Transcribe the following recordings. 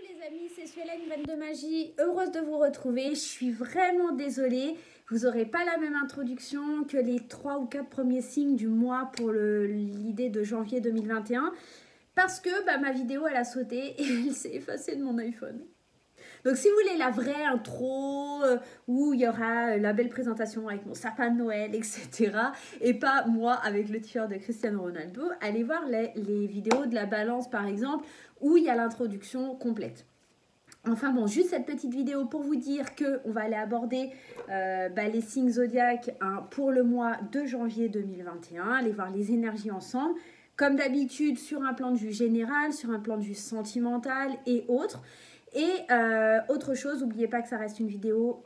les amis, c'est Suelen, Graine de Magie, heureuse de vous retrouver. Je suis vraiment désolée, vous n'aurez pas la même introduction que les 3 ou 4 premiers signes du mois pour l'idée de janvier 2021 parce que ma vidéo elle a sauté et elle s'est effacée de mon iPhone. Donc si vous voulez la vraie intro où il y aura la belle présentation avec mon sapin de Noël, etc. et pas moi avec le t-shirt de Cristiano Ronaldo, allez voir les vidéos de la balance par exemple où il y a l'introduction complète. Enfin bon, juste cette petite vidéo pour vous dire qu'on va aller aborder les signes zodiaques pour le mois de janvier 2021, aller voir les énergies ensemble, comme d'habitude sur un plan de vue général, sur un plan de vue sentimental et autres. Et autre chose, n'oubliez pas que ça reste une vidéo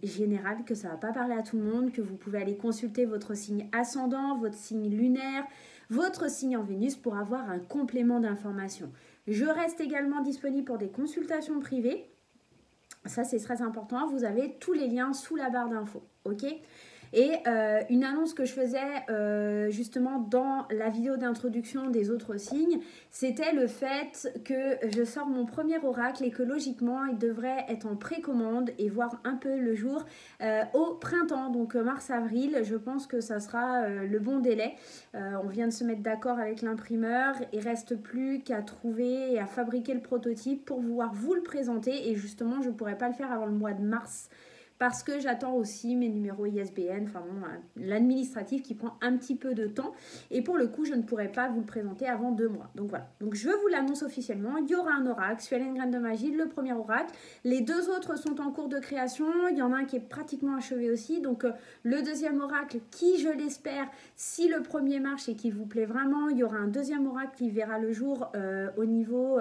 générale, que ça ne va pas parler à tout le monde, que vous pouvez aller consulter votre signe ascendant, votre signe lunaire, votre signe en Vénus pour avoir un complément d'information. Je reste également disponible pour des consultations privées. Ça, c'est très important. Vous avez tous les liens sous la barre d'infos. Ok ? Et une annonce que je faisais justement dans la vidéo d'introduction des autres signes, c'était le fait que je sors mon premier oracle et que logiquement, il devrait être en précommande et voir un peu le jour au printemps, donc mars-avril. Je pense que ça sera le bon délai. On vient de se mettre d'accord avec l'imprimeur. Il ne reste plus qu'à trouver et à fabriquer le prototype pour pouvoir vous le présenter. Et justement, je ne pourrais pas le faire avant le mois de mars. Parce que j'attends aussi mes numéros ISBN, enfin bon, l'administratif qui prend un petit peu de temps. Et pour le coup, je ne pourrai pas vous le présenter avant 2 mois. Donc voilà, donc je vous l'annonce officiellement. Il y aura un oracle, Suelen Graine de Magie, le premier oracle. Les 2 autres sont en cours de création. Il y en a un qui est pratiquement achevé aussi. Donc le deuxième oracle, qui je l'espère, si le premier marche et qui vous plaît vraiment, il y aura un deuxième oracle qui verra le jour au niveau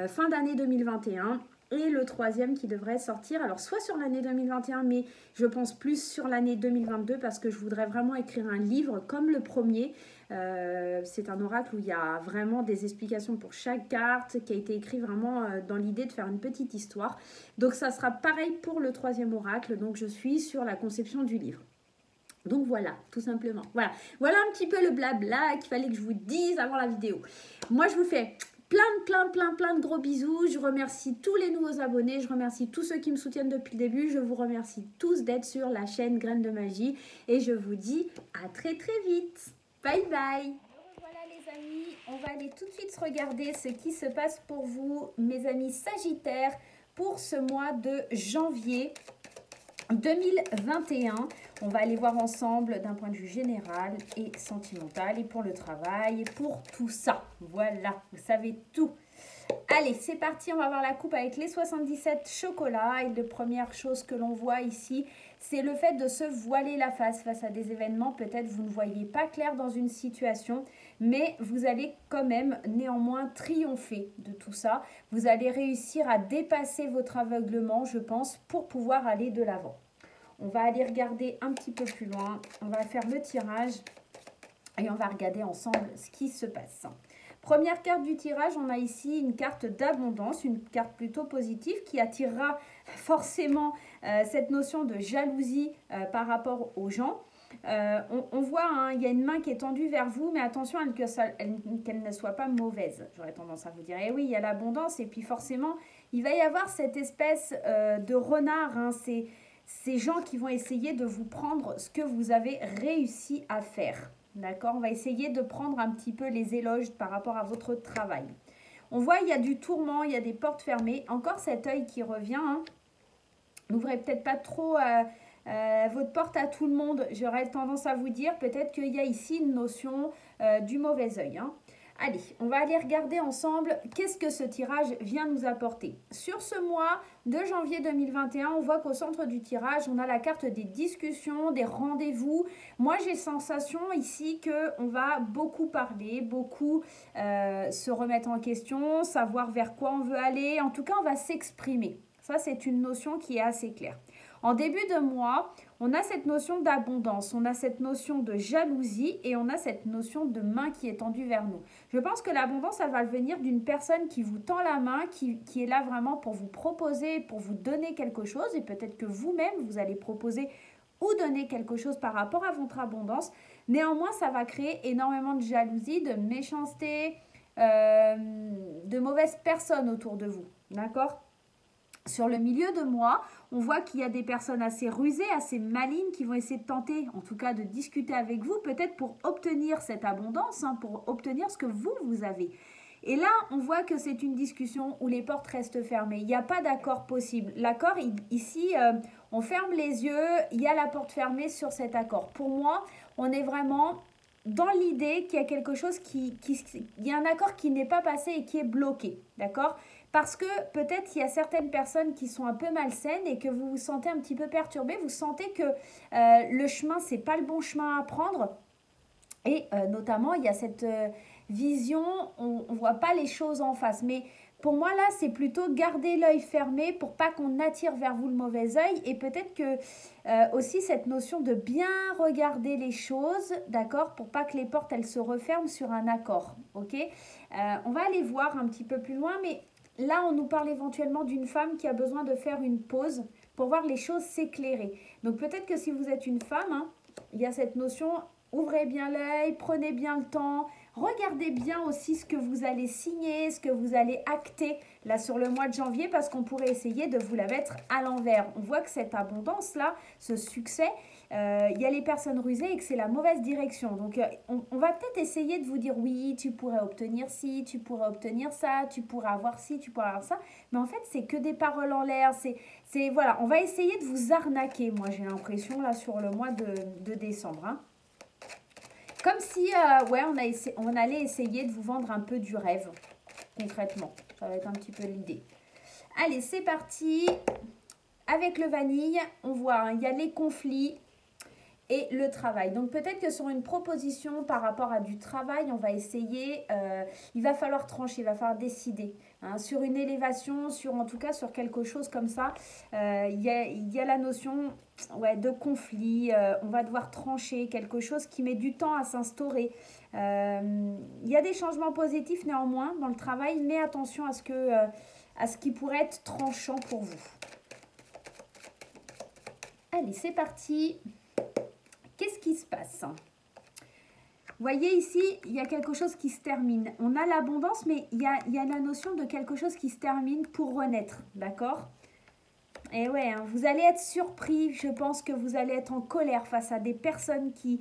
fin d'année 2021. Et le troisième qui devrait sortir, alors soit sur l'année 2021, mais je pense plus sur l'année 2022 parce que je voudrais vraiment écrire un livre comme le premier. C'est un oracle où il y a vraiment des explications pour chaque carte qui a été écrit vraiment dans l'idée de faire une petite histoire. Donc ça sera pareil pour le troisième oracle, donc je suis sur la conception du livre. Donc voilà, tout simplement. Voilà un petit peu le blabla qu'il fallait que je vous dise avant la vidéo. Moi je vous fais plein de gros bisous. Je remercie tous les nouveaux abonnés. Je remercie tous ceux qui me soutiennent depuis le début. Je vous remercie tous d'être sur la chaîne Graine de Magie. Et je vous dis à très vite. Bye bye. Voilà les amis, on va aller tout de suite regarder ce qui se passe pour vous, mes amis Sagittaires, pour ce mois de janvier 2021. On va aller voir ensemble d'un point de vue général et sentimental et pour le travail et pour tout ça. Voilà, vous savez tout. Allez, c'est parti, on va voir la coupe avec les 77 chocolats. Et la première chose que l'on voit ici, c'est le fait de se voiler la face à des événements. Peut-être vous ne voyez pas clair dans une situation, mais vous allez quand même néanmoins triompher de tout ça. Vous allez réussir à dépasser votre aveuglement, je pense, pour pouvoir aller de l'avant. On va aller regarder un petit peu plus loin. On va faire le tirage et on va regarder ensemble ce qui se passe. Première carte du tirage, on a ici une carte d'abondance, une carte plutôt positive qui attirera forcément cette notion de jalousie par rapport aux gens. On voit, il y a une main qui est tendue vers vous, mais attention qu'elle ne soit pas mauvaise. J'aurais tendance à vous dire, oui, il y a l'abondance et puis forcément, il va y avoir cette espèce de renard, ces gens qui vont essayer de vous prendre ce que vous avez réussi à faire. D'accord ? On va essayer de prendre un petit peu les éloges par rapport à votre travail. On voit, il y a du tourment, il y a des portes fermées. Encore cet œil qui revient. N'ouvrez peut-être pas trop votre porte à tout le monde. J'aurais tendance à vous dire peut-être qu'il y a ici une notion du mauvais œil. Allez, on va aller regarder ensemble qu'est-ce que ce tirage vient nous apporter. Sur ce mois de janvier 2021, on voit qu'au centre du tirage, on a la carte des discussions, des rendez-vous. Moi, j'ai sensation ici qu'on va beaucoup parler, beaucoup se remettre en question, savoir vers quoi on veut aller. En tout cas, on va s'exprimer. Ça, c'est une notion qui est assez claire. En début de mois, on a cette notion d'abondance, on a cette notion de jalousie et on a cette notion de main qui est tendue vers nous. Je pense que l'abondance, ça va venir d'une personne qui vous tend la main, qui est là vraiment pour vous proposer, pour vous donner quelque chose. Et peut-être que vous-même, vous allez proposer ou donner quelque chose par rapport à votre abondance. Néanmoins, ça va créer énormément de jalousie, de méchanceté, de mauvaises personnes autour de vous, d'accord? Sur le milieu de mois, on voit qu'il y a des personnes assez rusées, assez malignes qui vont essayer de tenter, en tout cas de discuter avec vous, peut-être pour obtenir cette abondance, hein, pour obtenir ce que vous avez. Et là, on voit que c'est une discussion où les portes restent fermées. Il n'y a pas d'accord possible. L'accord, ici, on ferme les yeux, il y a la porte fermée sur cet accord. Pour moi, on est vraiment dans l'idée qu'il y a quelque chose il y a un accord qui n'est pas passé et qui est bloqué, d'accord? Parce que peut-être il y a certaines personnes qui sont un peu malsaines et que vous vous sentez un petit peu perturbé, vous sentez que le chemin, c'est pas le bon chemin à prendre. Et notamment, il y a cette vision, on ne voit pas les choses en face. Mais pour moi, là, c'est plutôt garder l'œil fermé pour pas qu'on attire vers vous le mauvais œil. Et peut-être que aussi cette notion de bien regarder les choses, d'accord, pour pas que les portes, elles se referment sur un accord, ok. On va aller voir un petit peu plus loin, mais là, on nous parle éventuellement d'une femme qui a besoin de faire une pause pour voir les choses s'éclairer. Donc peut-être que si vous êtes une femme, hein, il y a cette notion, ouvrez bien l'œil, prenez bien le temps, regardez bien aussi ce que vous allez signer, ce que vous allez acter là sur le mois de janvier, parce qu'on pourrait essayer de vous la mettre à l'envers. On voit que cette abondance-là, ce succès, il y a les personnes rusées et que c'est la mauvaise direction. Donc on va peut-être essayer de vous dire oui, tu pourrais obtenir ci, tu pourrais obtenir ça, tu pourrais avoir ci, tu pourrais avoir ça. Mais en fait, c'est que des paroles en l'air. Voilà, on va essayer de vous arnaquer, moi j'ai l'impression, là sur le mois de décembre. Hein. Comme si, ouais, on allait essayer de vous vendre un peu du rêve, concrètement. Ça va être un petit peu l'idée. Allez, c'est parti. Avec le vanille, on voit, hein, il y a les conflits et le travail. Donc peut-être que sur une proposition par rapport à du travail, on va essayer, il va falloir trancher, il va falloir décider. Hein, sur une élévation, en tout cas sur quelque chose comme ça, il y a la notion ouais, de conflit, on va devoir trancher quelque chose qui met du temps à s'instaurer. Il y a des changements positifs néanmoins dans le travail, mais attention à ce qui pourrait être tranchant pour vous. Allez, c'est parti. Qu'est-ce qui se passe? Vous voyez ici, il y a quelque chose qui se termine. On a l'abondance, mais il y a la notion de quelque chose qui se termine pour renaître, d'accord? Et ouais, hein, vous allez être surpris, je pense que vous allez être en colère face à des personnes qui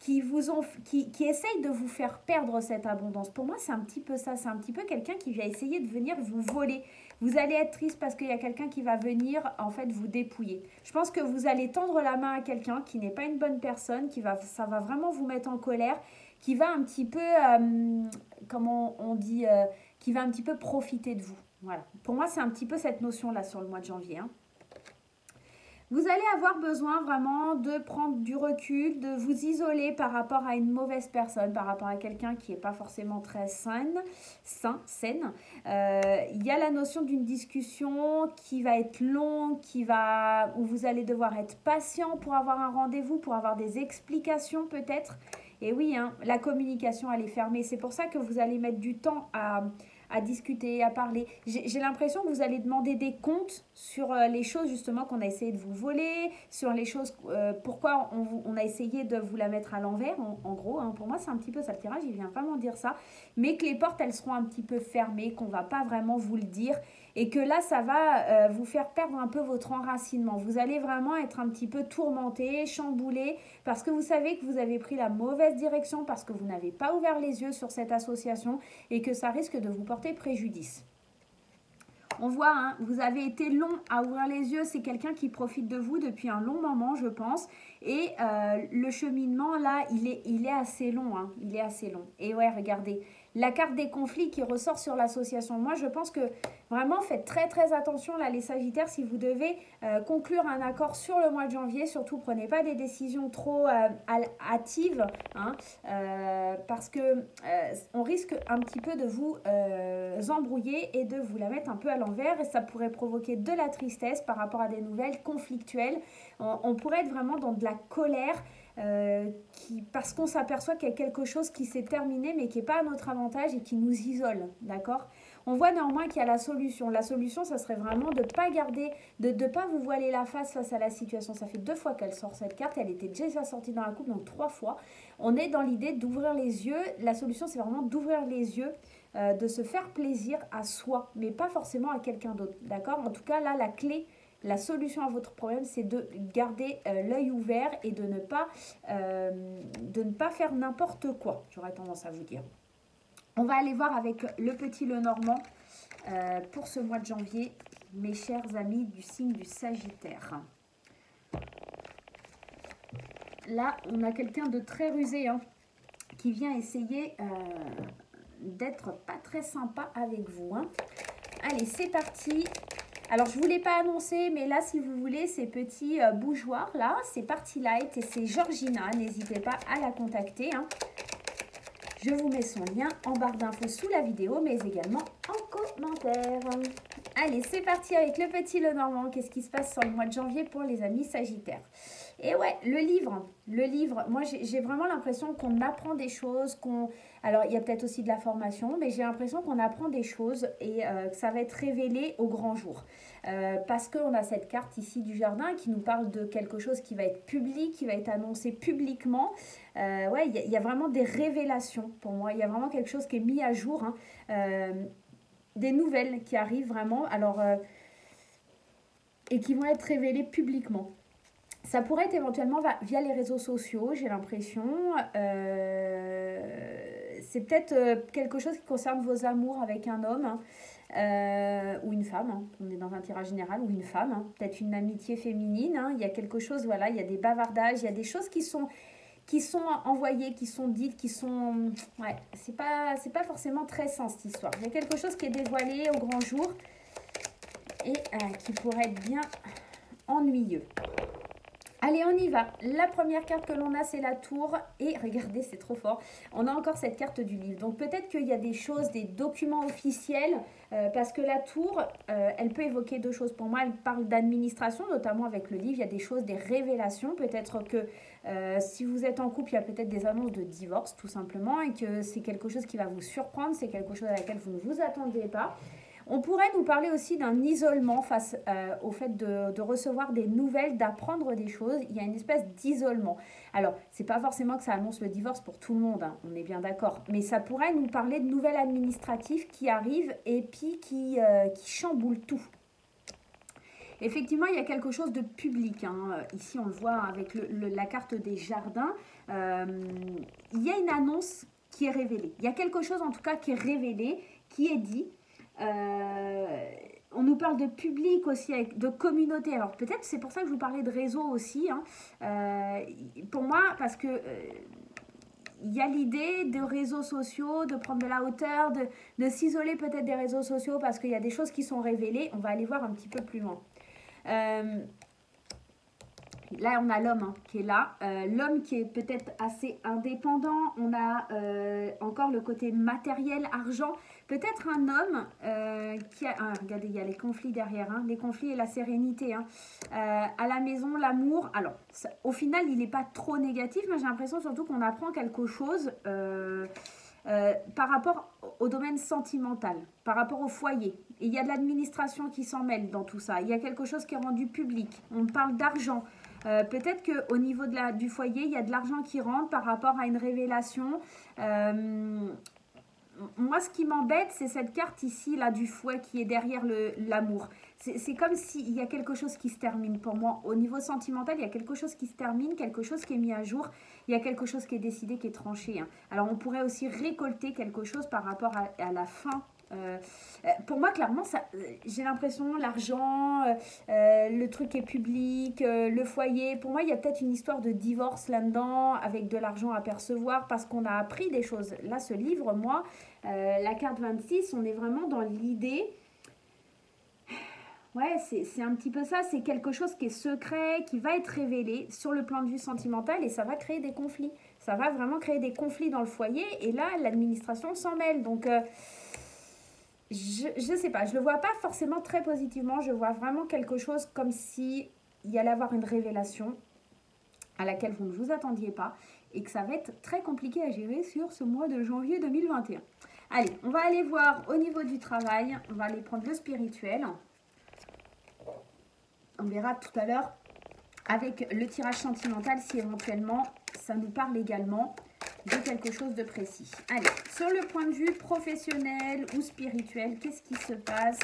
essayent de vous faire perdre cette abondance. Pour moi, c'est un petit peu ça, c'est un petit peu quelqu'un qui va essayer de venir vous voler. Vous allez être triste parce qu'il y a quelqu'un qui va venir, en fait, vous dépouiller. Je pense que vous allez tendre la main à quelqu'un qui n'est pas une bonne personne, ça va vraiment vous mettre en colère, qui va un petit peu, comment on dit, qui va un petit peu profiter de vous. Voilà. Pour moi, c'est un petit peu cette notion-là sur le mois de janvier, hein. Vous allez avoir besoin vraiment de prendre du recul, de vous isoler par rapport à une mauvaise personne, par rapport à quelqu'un qui n'est pas forcément très saine. Il y a la notion d'une discussion qui va être longue, où vous allez devoir être patient pour avoir un rendez-vous, pour avoir des explications peut-être. Et oui, hein, la communication, elle est fermée. C'est pour ça que vous allez mettre du temps à discuter, à parler. J'ai l'impression que vous allez demander des comptes sur les choses justement qu'on a essayé de vous voler, sur les choses, pourquoi on a essayé de vous la mettre à l'envers, en gros. Hein. Pour moi, c'est un petit peu ça le tirage, il vient vraiment dire ça. Mais que les portes, elles seront un petit peu fermées, qu'on ne va pas vraiment vous le dire. Et que là, ça va vous faire perdre un peu votre enracinement. Vous allez vraiment être un petit peu tourmenté, chamboulé, parce que vous savez que vous avez pris la mauvaise direction, parce que vous n'avez pas ouvert les yeux sur cette association et que ça risque de vous porter préjudice. On voit, hein, vous avez été long à ouvrir les yeux. C'est quelqu'un qui profite de vous depuis un long moment, je pense. Et le cheminement, là, il est assez long. Hein, il est assez long. Et ouais, regardez, la carte des conflits qui ressort sur l'association. Moi, je pense que vraiment, faites très, très attention, là, les Sagittaires, si vous devez conclure un accord sur le mois de janvier. Surtout, prenez pas des décisions trop hâtives, hein, parce que on risque un petit peu de vous embrouiller et de vous la mettre un peu à l'envers. Et ça pourrait provoquer de la tristesse par rapport à des nouvelles conflictuelles. On pourrait être vraiment dans de la colère, parce qu'on s'aperçoit qu'il y a quelque chose qui s'est terminé mais qui n'est pas à notre avantage et qui nous isole, d'accord? On voit néanmoins qu'il y a la solution. La solution, ça serait vraiment de ne pas garder, de ne pas vous voiler la face à la situation. Ça fait 2 fois qu'elle sort cette carte, elle était déjà sortie dans la coupe, donc 3 fois. On est dans l'idée d'ouvrir les yeux. La solution, c'est vraiment d'ouvrir les yeux de se faire plaisir à soi, mais pas forcément à quelqu'un d'autre, d'accord? En tout cas, là, la clé, la solution à votre problème, c'est de garder l'œil ouvert et de ne pas faire n'importe quoi, j'aurais tendance à vous dire. On va aller voir avec le petit Lenormand pour ce mois de janvier, mes chers amis du signe du Sagittaire. Là, on a quelqu'un de très rusé, hein, qui vient essayer d'être pas très sympa avec vous. Hein. Allez, c'est parti. Alors, je ne vous l'ai pas annoncé, mais là, si vous voulez, ces petits bougeoirs, là, c'est Party Light et c'est Georgina. N'hésitez pas à la contacter. Hein. Je vous mets son lien en barre d'infos sous la vidéo, mais également en commentaire. Allez, c'est parti avec le petit Lenormand. Qu'est-ce qui se passe sur le mois de janvier pour les amis Sagittaires? Et ouais, le livre, moi j'ai vraiment l'impression qu'on apprend des choses, alors il y a peut-être aussi de la formation, mais j'ai l'impression qu'on apprend des choses et que ça va être révélé au grand jour. Parce qu'on a cette carte ici du jardin qui nous parle de quelque chose qui va être public, qui va être annoncé publiquement. Ouais, il y a vraiment des révélations pour moi, il y a vraiment quelque chose qui est mis à jour, hein. Des nouvelles qui arrivent vraiment, alors, et qui vont être révélées publiquement. Ça pourrait être éventuellement via les réseaux sociaux, j'ai l'impression. C'est peut-être quelque chose qui concerne vos amours avec un homme, hein, ou une femme. Hein. On est dans un tirage général, ou une femme. Hein. Peut-être une amitié féminine. Hein. Il y a quelque chose, voilà, il y a des bavardages, il y a des choses qui sont envoyées, qui sont dites, qui sont... Ouais, c'est pas forcément très sain, cette histoire. Il y a quelque chose qui est dévoilé au grand jour et qui pourrait être bien ennuyeux. Allez, on y va. La première carte que l'on a, c'est la tour. Et regardez, c'est trop fort. On a encore cette carte du livre. Donc, peut-être qu'il y a des choses, des documents officiels. Parce que la tour, elle peut évoquer deux choses. Pour moi, elle parle d'administration, notamment avec le livre. Il y a des choses, des révélations. Peut-être que si vous êtes en couple, il y a peut-être des annonces de divorce, tout simplement. Et que c'est quelque chose qui va vous surprendre. C'est quelque chose à laquelle vous ne vous attendiez pas. On pourrait nous parler aussi d'un isolement face au fait de recevoir des nouvelles, d'apprendre des choses. Il y a une espèce d'isolement. Alors, c'est pas forcément que ça annonce le divorce pour tout le monde, hein, on est bien d'accord. Mais ça pourrait nous parler de nouvelles administratives qui arrivent et puis qui chamboulent tout. Effectivement, il y a quelque chose de public. Hein. Ici, on le voit avec la carte des jardins. Il y a une annonce qui est révélée. Il y a quelque chose, en tout cas, qui est révélé, qui est dit. On nous parle de public aussi, de communauté. Alors peut-être c'est pour ça que je vous parlais de réseau aussi. Hein. Pour moi, parce que il y a l'idée de réseaux sociaux, de prendre de la hauteur, de s'isoler peut-être des réseaux sociaux parce qu'il y a des choses qui sont révélées. On va aller voir un petit peu plus loin. Là, on a l'homme hein, qui est là. L'homme qui est peut-être assez indépendant. On a encore le côté matériel, argent. Peut-être un homme qui a... regardez, il y a les conflits derrière. Hein, les conflits et la sérénité. Hein. À la maison, l'amour. Alors, ça, au final, il n'est pas trop négatif. Mais j'ai l'impression surtout qu'on apprend quelque chose par rapport au domaine sentimental, par rapport au foyer. Et il y a de l'administration qui s'en mêle dans tout ça. Il y a quelque chose qui est rendu public. On parle d'argent. Peut-être qu'au niveau du foyer, il y a de l'argent qui rentre par rapport à une révélation. Moi, ce qui m'embête, c'est cette carte ici, là, du fouet qui est derrière l'amour. C'est comme s'il y a quelque chose qui se termine pour moi. Au niveau sentimental, il y a quelque chose qui se termine, quelque chose qui est mis à jour. Il y a quelque chose qui est décidé, qui est tranché. Hein. Alors, on pourrait aussi récolter quelque chose par rapport à la fin. Pour moi, clairement, j'ai l'impression, l'argent, le truc est public, le foyer. Pour moi, il y a peut-être une histoire de divorce là-dedans, avec de l'argent à percevoir, parce qu'on a appris des choses. Là, ce livre, moi, la carte 26, on est vraiment dans l'idée... Ouais, c'est un petit peu ça, c'est quelque chose qui est secret, qui va être révélé sur le plan de vue sentimental et ça va créer des conflits. Ça va vraiment créer des conflits dans le foyer et là, l'administration s'en mêle. Donc... je sais pas, je le vois pas forcément très positivement, je vois vraiment quelque chose comme si il y allait avoir une révélation à laquelle vous ne vous attendiez pas et que ça va être très compliqué à gérer sur ce mois de janvier 2021. Allez, on va aller voir au niveau du travail, on va aller prendre le spirituel. On verra tout à l'heure avec le tirage sentimental si éventuellement ça nous parle également. de quelque chose de précis. Allez, sur le point de vue professionnel ou spirituel, qu'est-ce qui se passe?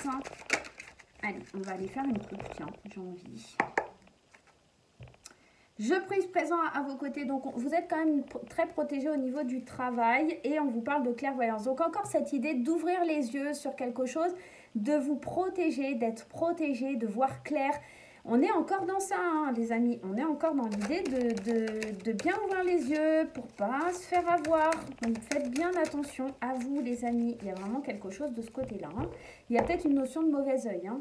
Allez, on va aller faire une coupe, tiens, j'ai envie. Je prise présent à vos côtés, donc vous êtes quand même très protégé au niveau du travail et on vous parle de clairvoyance. Donc encore cette idée d'ouvrir les yeux sur quelque chose, de vous protéger, d'être protégé, de voir clair. On est encore dans ça, hein, les amis. On est encore dans l'idée de bien ouvrir les yeux pour pas se faire avoir. Donc faites bien attention à vous, les amis. Il y a vraiment quelque chose de ce côté-là. Hein. Il y a peut-être une notion de mauvais œil. Hein.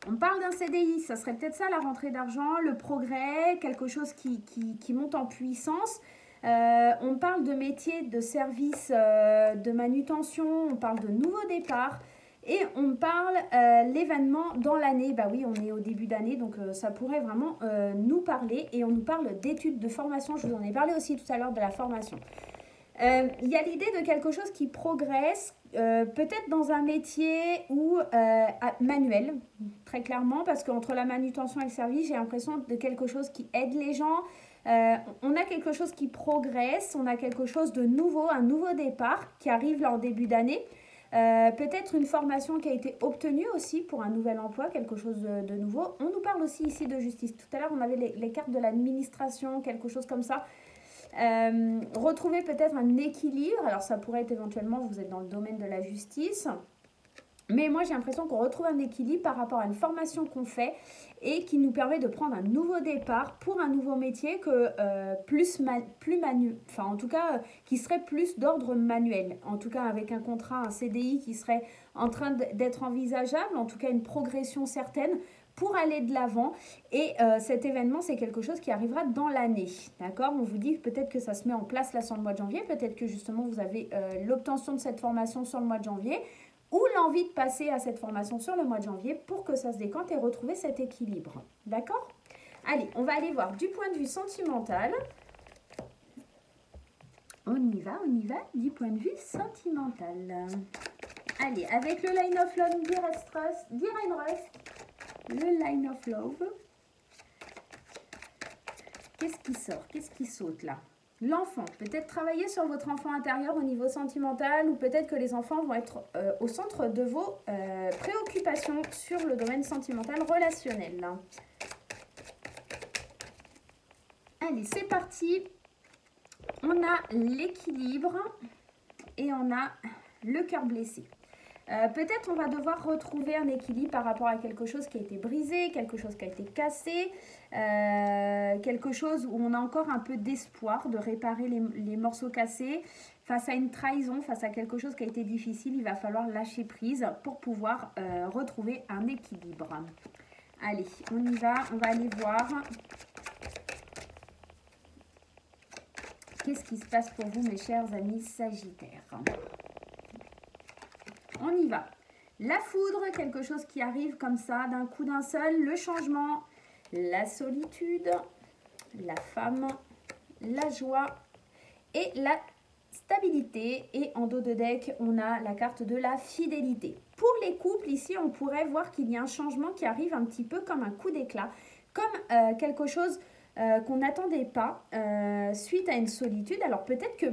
On parle d'un CDI, ça serait peut-être ça la rentrée d'argent, le progrès, quelque chose qui monte en puissance. On parle de métier, de service, de manutention, on parle de nouveaux départs. Et on parle l'événement dans l'année. Bah oui, on est au début d'année, donc ça pourrait vraiment nous parler. Et on nous parle d'études, de formation. Je vous en ai parlé aussi tout à l'heure de la formation. Il y a l'idée de quelque chose qui progresse, peut-être dans un métier ou manuel, très clairement, parce qu'entre la manutention et le service, j'ai l'impression de quelque chose qui aide les gens. On a quelque chose qui progresse, on a quelque chose de nouveau, un nouveau départ qui arrive là en début d'année. Peut-être une formation qui a été obtenue aussi pour un nouvel emploi, quelque chose de nouveau. On nous parle aussi ici de justice. Tout à l'heure, on avait les cartes de l'administration, quelque chose comme ça. Retrouver peut-être un équilibre. Alors, ça pourrait être éventuellement, vous êtes dans le domaine de la justice. Mais moi, j'ai l'impression qu'on retrouve un équilibre par rapport à une formation qu'on fait et qui nous permet de prendre un nouveau départ pour un nouveau métier que en tout cas, qui serait plus d'ordre manuel. En tout cas, avec un contrat, un CDI qui serait en train d'être envisageable, en tout cas une progression certaine pour aller de l'avant. Et cet événement, c'est quelque chose qui arrivera dans l'année. D'accord? On vous dit peut-être que ça se met en place là sur le mois de janvier. Peut-être que justement, vous avez l'obtention de cette formation sur le mois de janvier ou l'envie de passer à cette formation sur le mois de janvier pour que ça se décante et retrouver cet équilibre. D'accord? Allez, on va aller voir du point de vue sentimental. On y va, du point de vue sentimental. Allez, avec le Line of Love, le Line of Love. Qu'est-ce qui sort? Qu'est-ce qui saute là? L'enfant, peut-être travailler sur votre enfant intérieur au niveau sentimental ou peut-être que les enfants vont être au centre de vos préoccupations sur le domaine sentimental relationnel. Allez, c'est parti. On a l'équilibre et on a le cœur blessé. Peut-être on va devoir retrouver un équilibre par rapport à quelque chose qui a été brisé, quelque chose qui a été cassé, quelque chose où on a encore un peu d'espoir de réparer les morceaux cassés. Face à une trahison, face à quelque chose qui a été difficile, il va falloir lâcher prise pour pouvoir retrouver un équilibre. Allez, on y va, on va aller voir. Qu'est-ce qui se passe pour vous, mes chers amis Sagittaires? On y va. La foudre, quelque chose qui arrive comme ça, d'un coup d'un seul. Le changement, la solitude, la femme, la joie et la stabilité. Et en dos de deck, on a la carte de la fidélité. Pour les couples, ici, on pourrait voir qu'il y a un changement qui arrive un petit peu comme un coup d'éclat. Comme quelque chose qu'on n'attendait pas suite à une solitude. Alors peut-être que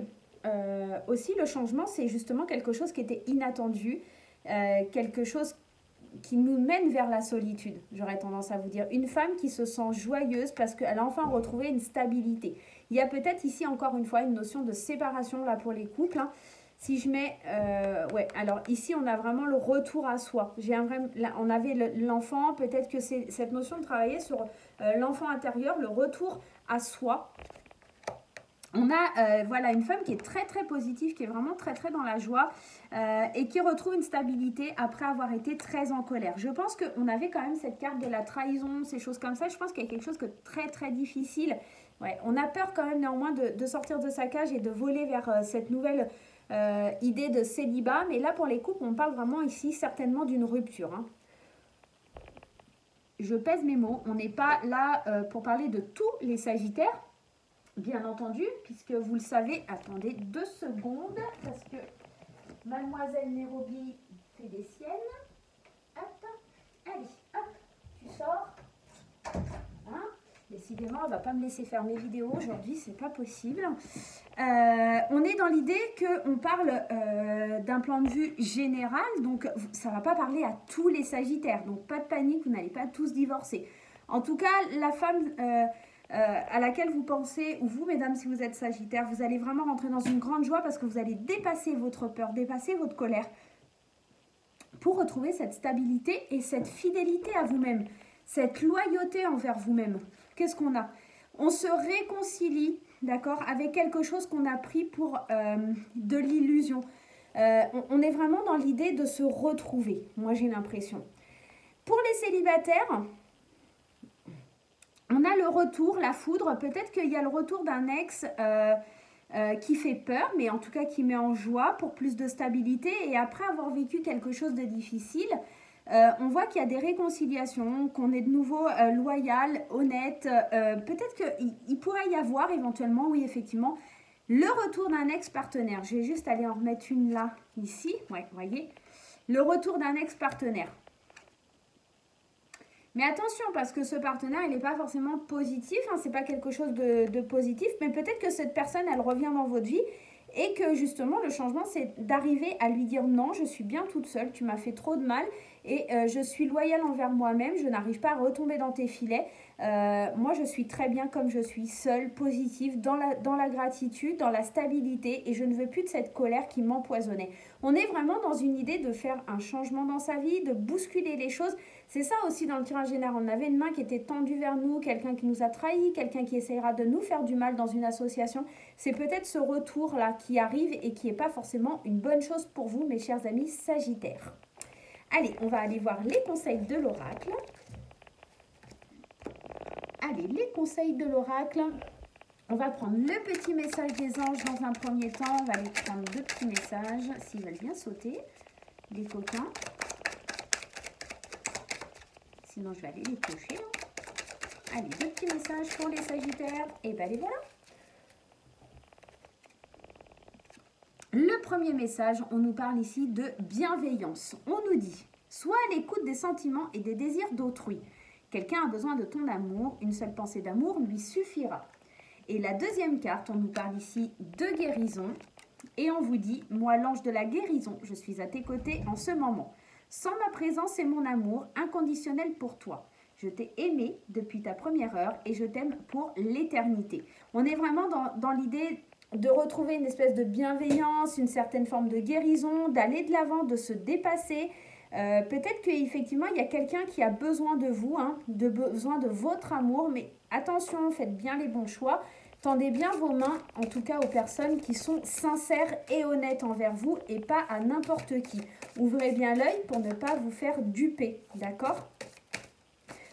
aussi le changement, c'est justement quelque chose qui était inattendu, quelque chose qui nous mène vers la solitude, j'aurais tendance à vous dire. Une femme qui se sent joyeuse parce qu'elle a enfin retrouvé une stabilité. Il y a peut-être ici encore une fois une notion de séparation là pour les couples. Hein. Si je mets... ouais, alors ici on a vraiment le retour à soi. Là, on avait l'enfant, peut-être que c'est cette notion de travailler sur l'enfant intérieur, le retour à soi. On a voilà, une femme qui est très très positive, qui est vraiment très très dans la joie et qui retrouve une stabilité après avoir été très en colère. Je pense qu'on avait quand même cette carte de la trahison, ces choses comme ça. Je pense qu'il y a quelque chose de très très difficile. Ouais, on a peur quand même néanmoins de sortir de sa cage et de voler vers cette nouvelle idée de célibat. Mais là pour les couples, on parle vraiment ici certainement d'une rupture. Hein. Je pèse mes mots, on n'est pas là pour parler de tous les Sagittaires. Bien entendu, puisque vous le savez, attendez 2 secondes, parce que Mademoiselle Nairobi fait des siennes. Hop, allez, hop, tu sors. Hein? Les décidément, elle ne va pas me laisser faire mes vidéos aujourd'hui, c'est pas possible. On est dans l'idée qu'on parle d'un plan de vue général, donc ça ne va pas parler à tous les Sagittaires, donc pas de panique, vous n'allez pas tous divorcer. En tout cas, la femme à laquelle vous pensez, ou vous, mesdames, si vous êtes Sagittaire, vous allez vraiment rentrer dans une grande joie parce que vous allez dépasser votre peur, dépasser votre colère pour retrouver cette stabilité et cette fidélité à vous-même, cette loyauté envers vous-même. Qu'est-ce qu'on a? On se réconcilie, d'accord, avec quelque chose qu'on a pris pour de l'illusion. On est vraiment dans l'idée de se retrouver, moi j'ai l'impression. Pour les célibataires, on a le retour, la foudre. Peut-être qu'il y a le retour d'un ex qui fait peur, mais en tout cas qui met en joie pour plus de stabilité. Et après avoir vécu quelque chose de difficile, on voit qu'il y a des réconciliations, qu'on est de nouveau loyal, honnête. Peut-être qu'il pourrait y avoir éventuellement, oui effectivement, le retour d'un ex-partenaire. Je vais juste aller en remettre une là, ici. Ouais, vous voyez. Le retour d'un ex-partenaire. Mais attention, parce que ce partenaire, il n'est pas forcément positif, hein, c'est pas quelque chose de positif, mais peut-être que cette personne, elle revient dans votre vie et que justement, le changement, c'est d'arriver à lui dire non, je suis bien toute seule, tu m'as fait trop de mal et je suis loyale envers moi-même, je n'arrive pas à retomber dans tes filets. Moi, je suis très bien comme je suis, seule, positive, dans la gratitude, dans la stabilité et je ne veux plus de cette colère qui m'empoisonnait. On est vraiment dans une idée de faire un changement dans sa vie, de bousculer les choses. C'est ça aussi dans le tirage général. On avait une main qui était tendue vers nous, quelqu'un qui nous a trahis, quelqu'un qui essayera de nous faire du mal dans une association. C'est peut-être ce retour-là qui arrive et qui n'est pas forcément une bonne chose pour vous, mes chers amis Sagittaires. Allez, on va aller voir les conseils de l'oracle. Allez, les conseils de l'oracle. On va prendre le petit message des anges dans un premier temps. On va aller prendre deux petits messages, s'ils veulent bien sauter, les coquins. Sinon, je vais aller les piocher. Allez, deux petits messages pour les Sagittaires. Et bien, les voilà. Le premier message, on nous parle ici de bienveillance. On nous dit, sois à l'écoute des sentiments et des désirs d'autrui. Quelqu'un a besoin de ton amour, une seule pensée d'amour lui suffira. Et la deuxième carte, on nous parle ici de guérison. Et on vous dit, moi l'ange de la guérison, je suis à tes côtés en ce moment. Sans ma présence et mon amour inconditionnel pour toi. Je t'ai aimé depuis ta première heure et je t'aime pour l'éternité. On est vraiment dans l'idée de retrouver une espèce de bienveillance, une certaine forme de guérison, d'aller de l'avant, de se dépasser. Peut-être qu'effectivement, il y a quelqu'un qui a besoin de vous, hein, besoin de votre amour, mais attention, faites bien les bons choix. Tendez bien vos mains, en tout cas aux personnes qui sont sincères et honnêtes envers vous et pas à n'importe qui. Ouvrez bien l'œil pour ne pas vous faire duper, d'accord?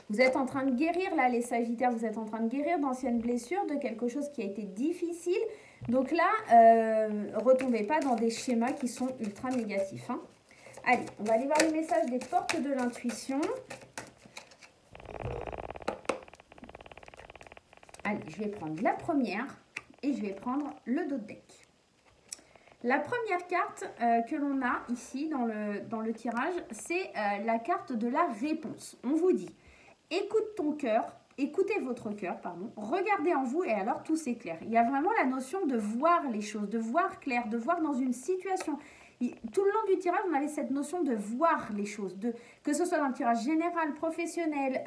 Vous êtes en train de guérir, là, les Sagittaires, vous êtes en train de guérir d'anciennes blessures, de quelque chose qui a été difficile. Donc là, retombez pas dans des schémas qui sont ultra négatifs, hein. Allez, on va aller voir les messages des portes de l'intuition. Allez, je vais prendre la première et je vais prendre le dos de deck. La première carte que l'on a ici dans le tirage, c'est la carte de la réponse. On vous dit, écoute ton cœur, écoutez votre cœur, pardon, regardez en vous et alors tout s'éclaire. Il y a vraiment la notion de voir les choses, de voir clair, de voir dans une situation. Tout le long du tirage, on avait cette notion de voir les choses, que ce soit dans le tirage général, professionnel,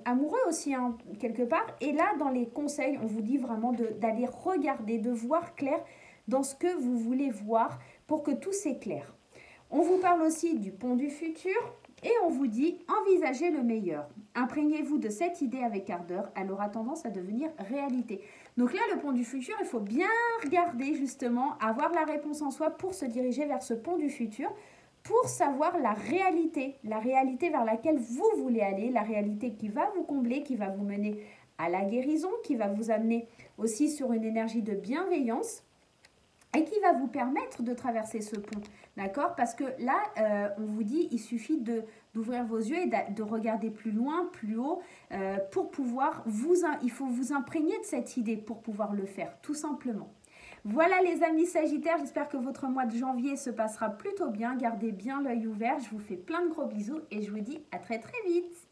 amoureux aussi, hein, quelque part. Et là, dans les conseils, on vous dit vraiment d'aller regarder, de voir clair dans ce que vous voulez voir pour que tout s'éclaire. On vous parle aussi du pont du futur et on vous dit envisagez le meilleur. Imprégnez-vous de cette idée avec ardeur, elle aura tendance à devenir réalité. Donc là, le pont du futur, il faut bien regarder justement, avoir la réponse en soi pour se diriger vers ce pont du futur, pour savoir la réalité vers laquelle vous voulez aller, la réalité qui va vous combler, qui va vous mener à la guérison, qui va vous amener aussi sur une énergie de bienveillance et qui va vous permettre de traverser ce pont, d'accord? Parce que là, on vous dit, il suffit d'ouvrir vos yeux et de regarder plus loin, plus haut, pour pouvoir il faut vous imprégner de cette idée pour pouvoir le faire, tout simplement. Voilà les amis Sagittaires, j'espère que votre mois de janvier se passera plutôt bien. Gardez bien l'œil ouvert, je vous fais plein de gros bisous et je vous dis à très très vite.